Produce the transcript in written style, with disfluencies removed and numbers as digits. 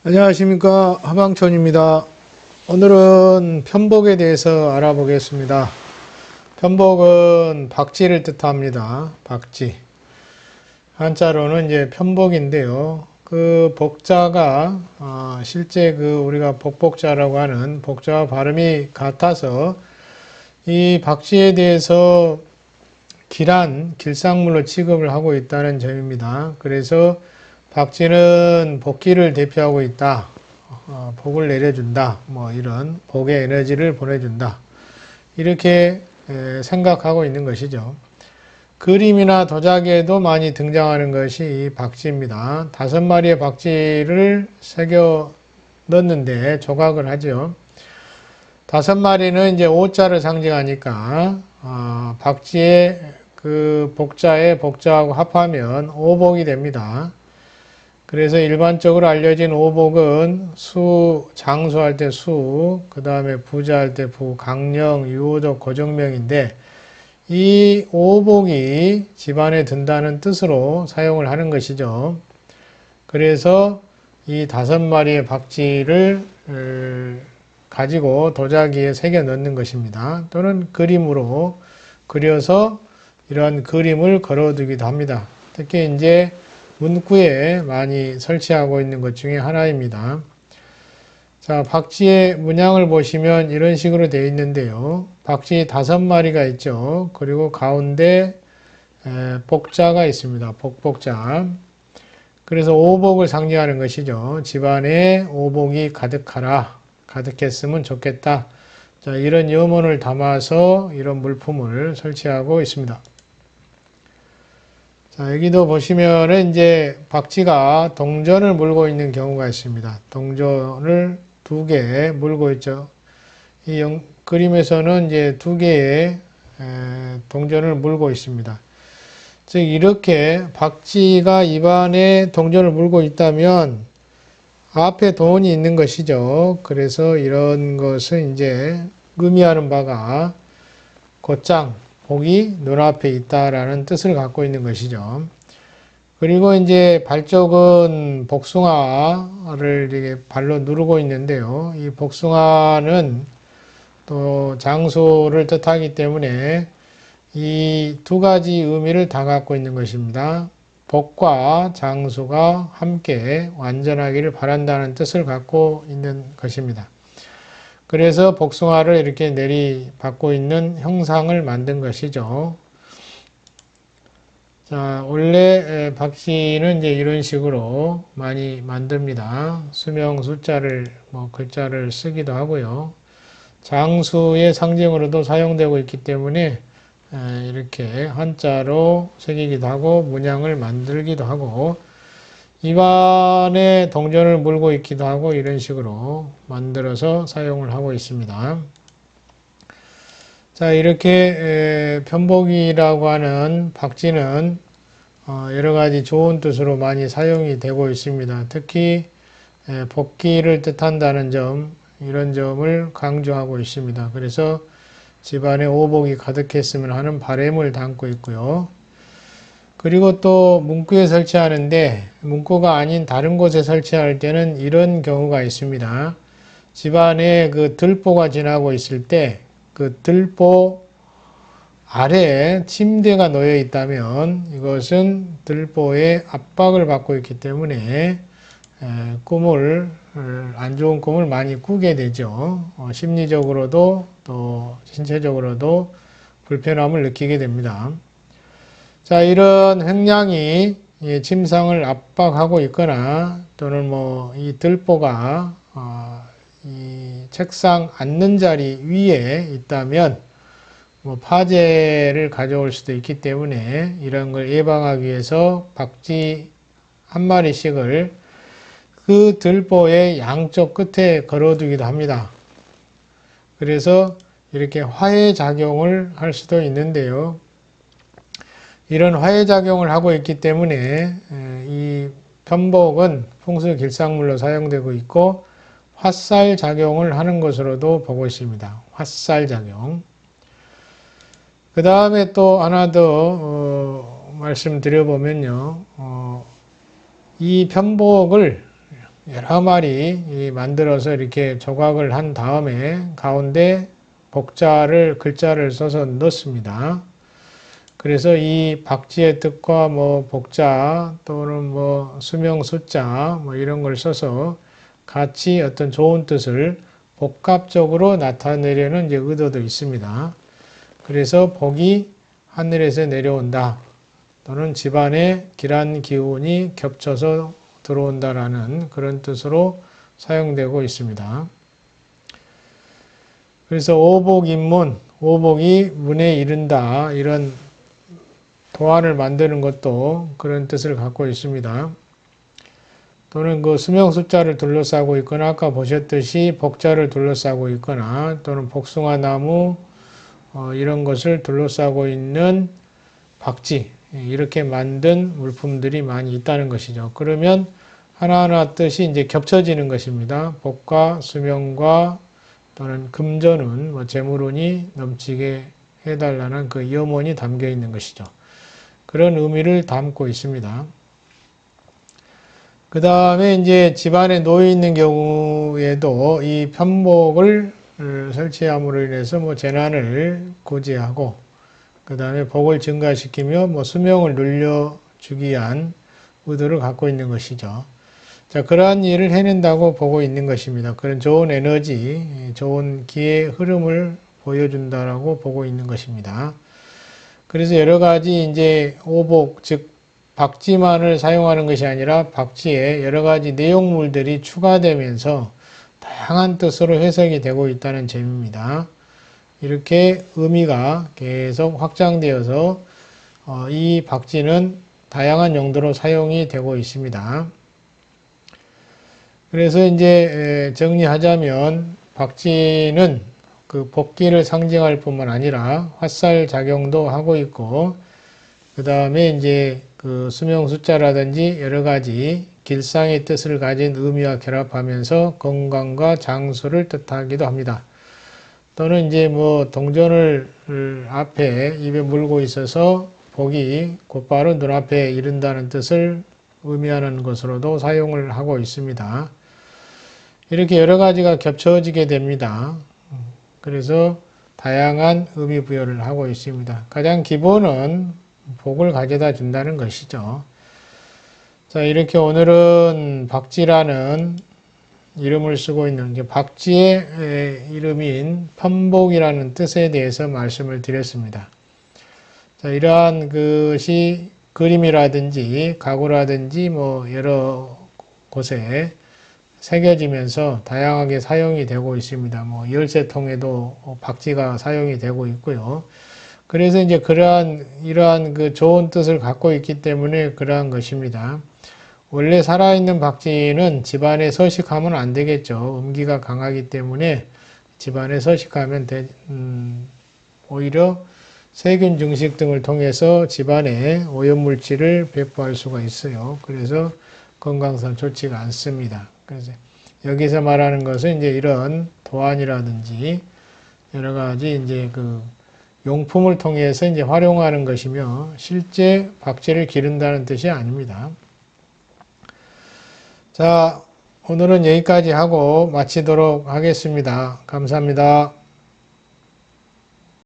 안녕하십니까, 하방촌입니다. 오늘은 편복에 대해서 알아보겠습니다. 편복은 박쥐를 뜻합니다. 박쥐. 한자로는 이제 편복인데요. 그 복자가 실제 우리가 복복자라고 하는 복자와 발음이 같아서 이 박쥐에 대해서 길상물로 취급을 하고 있다는 점입니다. 그래서 박쥐는 복귀를 대표하고 있다. 복을 내려준다. 뭐 이런 복의 에너지를 보내준다. 이렇게 생각하고 있는 것이죠. 그림이나 도자기에도 많이 등장하는 것이 이 박쥐입니다. 5마리의 박쥐를 새겨 넣는데 조각을 하죠. 5마리는 이제 5자를 상징하니까 박쥐의 그 복자의 복자하고 합하면 오복이 됩니다. 그래서 일반적으로 알려진 오복은 장수할 때 수, 그 다음에 부자할 때 부, 강령, 유호적 고정명인데 이 오복이 집안에 든다는 뜻으로 사용을 하는 것이죠. 그래서 이 5마리의 박쥐를 가지고 도자기에 새겨 넣는 것입니다. 또는 그림으로 그려서 이런 그림을 걸어두기도 합니다. 특히 이제 문구에 많이 설치하고 있는 것 중에 하나입니다. 자, 박쥐의 문양을 보시면 이런 식으로 되어 있는데요. 박쥐 5마리가 있죠. 그리고 가운데 복자가 있습니다. 복자. 그래서 오복을 상징하는 것이죠. 집안에 오복이 가득하라. 가득했으면 좋겠다. 자, 이런 염원을 담아서 이런 물품을 설치하고 있습니다. 자, 여기도 보시면은 이제 박쥐가 동전을 물고 있는 경우가 있습니다. 동전을 2개 물고 있죠. 이 그림에서는 이제 2개의 동전을 물고 있습니다. 즉, 이렇게 박쥐가 입안에 동전을 물고 있다면 앞에 돈이 있는 것이죠. 그래서 이런 것은 이제 의미하는 바가 곧장 복이 눈앞에 있다라는 뜻을 갖고 있는 것이죠. 그리고 이제 발쪽은 복숭아를 이렇게 발로 누르고 있는데요. 이 복숭아는 또 장수를 뜻하기 때문에 이 2가지 의미를 다 갖고 있는 것입니다. 복과 장수가 함께 완전하기를 바란다는 뜻을 갖고 있는 것입니다. 그래서 복숭아를 이렇게 내리받고 있는 형상을 만든 것이죠. 자, 원래 박쥐는 이제 이런 식으로 많이 만듭니다. 수명 숫자를, 글자를 쓰기도 하고요. 장수의 상징으로도 사용되고 있기 때문에 이렇게 한자로 새기기도 하고 문양을 만들기도 하고 입안에 동전을 물고 있기도 하고 이런 식으로 만들어서 사용을 하고 있습니다. 자, 이렇게 편복이라고 하는 박쥐는 여러 가지 좋은 뜻으로 많이 사용이 되고 있습니다. 특히 복귀를 뜻한다는 점, 이런 점을 강조하고 있습니다. 그래서 집안에 오복이 가득했으면 하는 바람을 담고 있고요. 그리고 또 문구에 설치하는데 문구가 아닌 다른 곳에 설치할 때는 이런 경우가 있습니다. 집안에 그 들보가 지나고 있을 때 그 들보 아래에 침대가 놓여 있다면 이것은 들보의 압박을 받고 있기 때문에 안 좋은 꿈을 많이 꾸게 되죠. 심리적으로도 또 신체적으로도 불편함을 느끼게 됩니다. 자, 이런 횡령이 침상을 압박하고 있거나 또는 이 들보가 이 책상 앉는 자리 위에 있다면 파재를 가져올 수도 있기 때문에 이런 걸 예방하기 위해서 박쥐 1마리씩을 그 들보의 양쪽 끝에 걸어두기도 합니다. 그래서 이렇게 화해작용을 할 수도 있는데요. 이런 화해작용을 하고 있기 때문에 이 편복은 풍수 길상물로 사용되고 있고 화살작용을 하는 것으로도 보고 있습니다. 화살작용. 그 다음에 또 하나 더 말씀드려보면요. 이 편복을 여러 마리 만들어서 이렇게 조각을 한 다음에 가운데 복자를 글자를 써서 넣습니다. 그래서 이 박쥐의 뜻과 뭐 복자 또는 뭐 수명 숫자 뭐 이런 걸 써서 같이 어떤 좋은 뜻을 복합적으로 나타내려는 이제 의도도 있습니다. 그래서 복이 하늘에서 내려온다 또는 집안에 길한 기운이 겹쳐서 들어온다라는 그런 뜻으로 사용되고 있습니다. 그래서 오복인문, 오복이 문에 이른다 이런 도안을 만드는 것도 그런 뜻을 갖고 있습니다. 또는 그 수명 숫자를 둘러싸고 있거나 아까 보셨듯이 복자를 둘러싸고 있거나 또는 복숭아 나무 이런 것을 둘러싸고 있는 박쥐 이렇게 만든 물품들이 많이 있다는 것이죠. 그러면 하나하나 뜻이 이제 겹쳐지는 것입니다. 복과 수명과 또는 금전운, 뭐 재물운이 넘치게 해달라는 그 염원이 담겨 있는 것이죠. 그런 의미를 담고 있습니다. 그 다음에 이제 집안에 놓여 있는 경우에도 이 편복을 설치함으로 인해서 뭐 재난을 구제하고 그 다음에 복을 증가시키며 뭐 수명을 늘려주기 위한 의도를 갖고 있는 것이죠. 자, 그러한 일을 해낸다고 보고 있는 것입니다. 그런 좋은 에너지, 좋은 기의 흐름을 보여준다라고 보고 있는 것입니다. 그래서 여러 가지 이제 오복, 즉, 박쥐만을 사용하는 것이 아니라 박쥐에 여러 가지 내용물들이 추가되면서 다양한 뜻으로 해석이 되고 있다는 점입니다. 이렇게 의미가 계속 확장되어서 이 박쥐는 다양한 용도로 사용이 되고 있습니다. 그래서 이제 정리하자면 박쥐는 그 복귀를 상징할 뿐만 아니라 화살 작용도 하고 있고 그 다음에 이제 그 수명 숫자라든지 여러 가지 길상의 뜻을 가진 의미와 결합하면서 건강과 장수를 뜻하기도 합니다. 또는 이제 뭐 동전을 앞에 입에 물고 있어서 복이 곧바로 눈앞에 이른다는 뜻을 의미하는 것으로도 사용을 하고 있습니다. 이렇게 여러 가지가 겹쳐지게 됩니다. 그래서 다양한 의미 부여를 하고 있습니다. 가장 기본은 복을 가져다 준다는 것이죠. 자, 이렇게 오늘은 박쥐라는 이름을 쓰고 있는 박쥐의 이름인 편복이라는 뜻에 대해서 말씀을 드렸습니다. 자, 이러한 것이 그림이라든지 가구라든지 뭐 여러 곳에 새겨지면서 다양하게 사용이 되고 있습니다. 뭐 열쇠통에도 박쥐가 사용이 되고 있고요. 그래서 이제 이러한 그 좋은 뜻을 갖고 있기 때문에 그러한 것입니다. 원래 살아있는 박쥐는 집안에 서식하면 안 되겠죠. 음기가 강하기 때문에 집안에 서식하면 오히려 세균 증식 등을 통해서 집안에 오염물질을 배포할 수가 있어요. 그래서 건강상 좋지가 않습니다. 그래서 여기서 말하는 것은 이제 이런 도안이라든지 여러 가지 이제 그 용품을 통해서 이제 활용하는 것이며 실제 박쥐를 기른다는 뜻이 아닙니다. 자, 오늘은 여기까지 하고 마치도록 하겠습니다. 감사합니다.